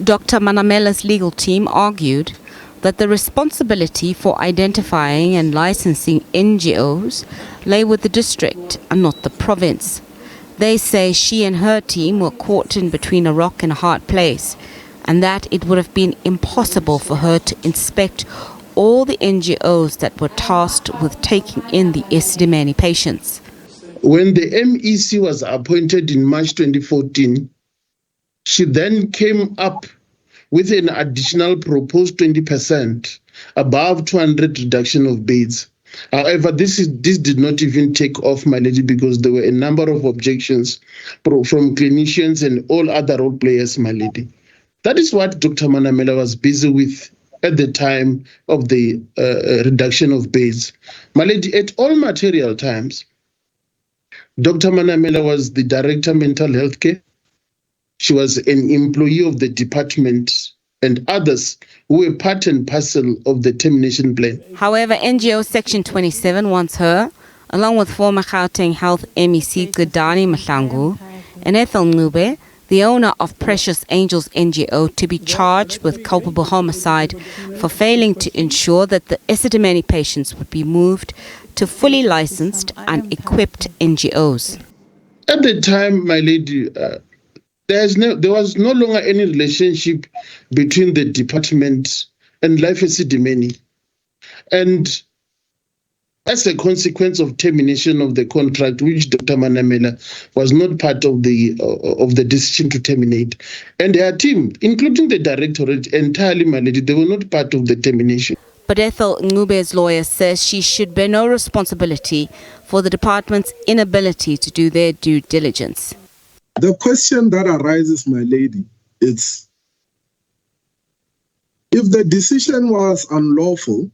Dr. Manamela's legal team argued that the responsibility for identifying and licensing NGOs lay with the district and not the province. They say she and her team were caught in between a rock and a hard place, and that it would have been impossible for her to inspect all the NGOs that were tasked with taking in the Esidimeni patients. When the MEC was appointed in March 2014, she then came up with an additional proposed 20% above 200 reduction of beds. However, this did not even take off, my lady, because there were a number of objections from clinicians and all other role players, my lady. That is what Dr. Manamela was busy with at the time of the reduction of beds. My lady, at all material times, Dr. Manamela was the Director of Mental Health Care. She was an employee of the department and others who were part and parcel of the termination plan. However, NGO Section 27 wants her, along with former Gauteng Health MEC Gauteng Mental Health and Mmakgabo, the owner of Precious Angels NGO, to be charged with culpable homicide for failing to ensure that the Esidimeni patients would be moved to fully licensed and equipped NGOs. At the time, my lady, there was no longer any relationship between the department and Life Esidimeni. And as a consequence of termination of the contract, which Dr. Manamela was not part of the decision to terminate, and her team, including the directorate, entirely, my lady, they were not part of the termination. But Mmakgabo's lawyer says she should bear no responsibility for the department's inability to do their due diligence. The question that arises, my lady, is if the decision was unlawful,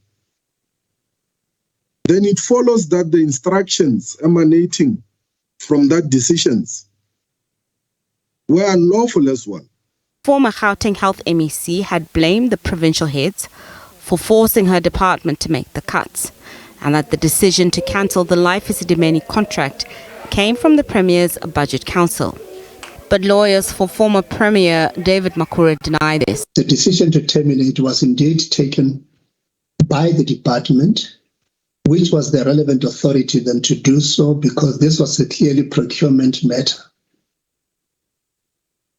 then it follows that the instructions emanating from that decisions were unlawful as well. Former Gauteng Health MEC had blamed the provincial heads for forcing her department to make the cuts, and that the decision to cancel the Life Esidimeni contract came from the Premier's Budget Council. But lawyers for former Premier David Makhura deny this. The decision to terminate was indeed taken by the department, which was the relevant authority then to do so, because this was a clearly procurement matter.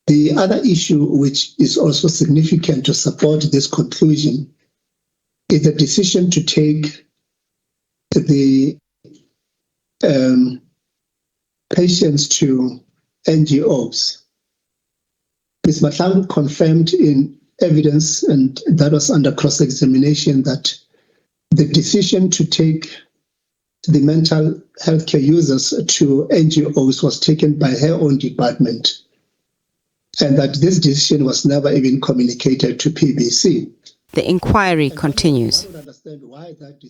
The other issue, which is also significant to support this conclusion, is the decision to take the patients to NGOs. Ms. Mmakgabo confirmed in evidence, and that was under cross-examination, that the decision to take the mental health care users to NGOs was taken by her own department, and that this decision was never even communicated to PBC. The inquiry continues. I don't understand why that